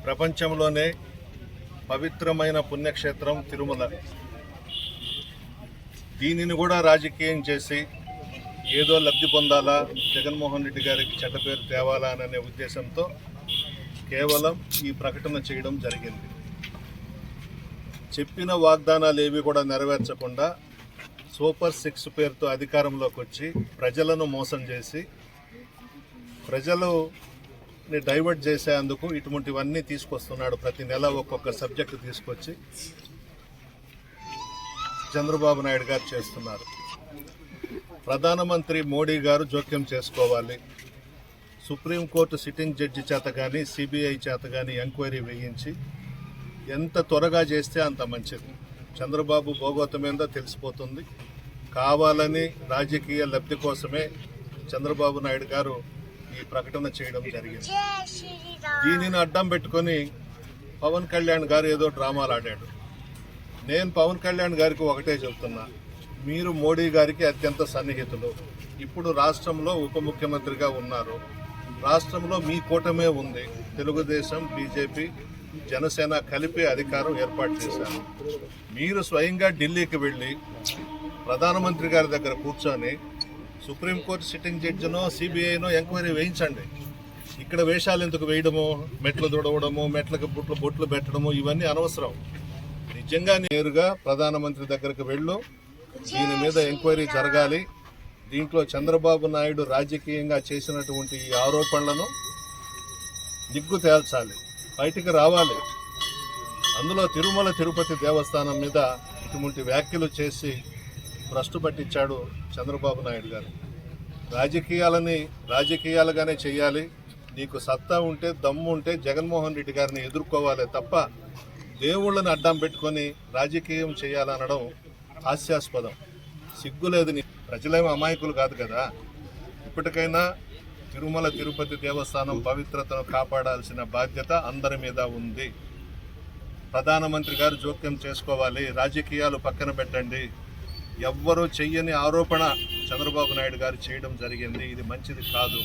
ప్రపంచంలోనే పవిత్రమైన పుణ్యక్షేత్రం తిరుమల. దీనిని కూడా రాజకీయం చేసి ఏదో లబ్ధి పొందాలా, జగన్మోహన్ రెడ్డి గారికి చెడ్డ పేరు తేవాలా అనే ఉద్దేశంతో కేవలం ఈ ప్రకటన చేయడం జరిగింది. చెప్పిన వాగ్దానాలు ఏవి కూడా నెరవేర్చకుండా సూపర్ 6 పేరుతో అధికారంలోకి వచ్చి ప్రజలను మోసం చేసి ప్రజలని డైవర్ట్ చేసేందుకు ఇటువంటివన్నీ తీసుకొస్తున్నాడు. ప్రతి నెల ఒక్కొక్క సబ్జెక్టు తీసుకొచ్చి చంద్రబాబు నాయుడు గారు చేస్తున్నారు. ప్రధానమంత్రి మోడీ గారు జోక్యం చేసుకోవాలి. సుప్రీంకోర్టు సిట్టింగ్ జడ్జి చేత కానీ సిబిఐ చేత కానీ ఎంక్వైరీ వేయించి ఎంత త్వరగా చేస్తే అంత మంచిది. చంద్రబాబు భోగోతమేందో తెలిసిపోతుంది. కావాలని రాజకీయ లబ్ధి కోసమే చంద్రబాబు నాయుడు గారు ఈ ప్రకటన చేయడం జరిగింది. దీనిని అడ్డం పెట్టుకొని పవన్ కళ్యాణ్ గారు ఏదో డ్రామాలు ఆడాడు. నేను పవన్ కళ్యాణ్ గారికి ఒకటే చెబుతున్నా, మీరు మోడీ గారికి అత్యంత సన్నిహితులు. ఇప్పుడు రాష్ట్రంలో ఉప ముఖ్యమంత్రిగా ఉన్నారు. రాష్ట్రంలో మీ కూటమే ఉంది. తెలుగుదేశం, బీజేపీ, జనసేన కలిపి అధికారం ఏర్పాటు చేశారు. మీరు స్వయంగా ఢిల్లీకి వెళ్ళి ప్రధానమంత్రి గారి దగ్గర కూర్చొని సుప్రీంకోర్టు సిట్టింగ్ జడ్జినో సిబిఐనో ఎంక్వైరీ వేయించండి. ఇక్కడ వేషాలు ఎందుకు వేయడము, మెట్లు దుడవడము, మెట్లకు బొట్లు పెట్టడము, ఇవన్నీ అనవసరం. నిజంగా నేరుగా ప్రధానమంత్రి దగ్గరకు వెళ్ళు, దీని మీద ఎంక్వైరీ జరగాలి. దీంట్లో చంద్రబాబు నాయుడు రాజకీయంగా చేసినటువంటి ఈ ఆరోపణలను నిగ్గు తేల్చాలి, బయటికి రావాలి. అందులో తిరుమల తిరుపతి దేవస్థానం మీద ఇటువంటి వ్యాఖ్యలు చేసి భ్రష్టు పట్టించాడు చంద్రబాబు నాయుడు గారు. రాజకీయాలని రాజకీయాలుగానే చేయాలి. నీకు సత్తా ఉంటే, దమ్ము ఉంటే జగన్మోహన్ రెడ్డి గారిని ఎదుర్కోవాలి తప్ప దేవుళ్ళని అడ్డం పెట్టుకొని రాజకీయం చేయాలనడం హాస్యాస్పదం. సిగ్గులేదు. ప్రజలేమో అమాయకులు కాదు కదా. ఇప్పటికైనా తిరుమల తిరుపతి దేవస్థానం పవిత్రతను కాపాడాల్సిన బాధ్యత అందరి మీద ఉంది. ప్రధానమంత్రి గారు జోక్యం చేసుకోవాలి. రాజకీయాలు పక్కన పెట్టండి. ఎవ్వరూ చెయ్యని ఆరోపణ చంద్రబాబు నాయుడు గారు చేయడం జరిగింది. ఇది మంచిది కాదు.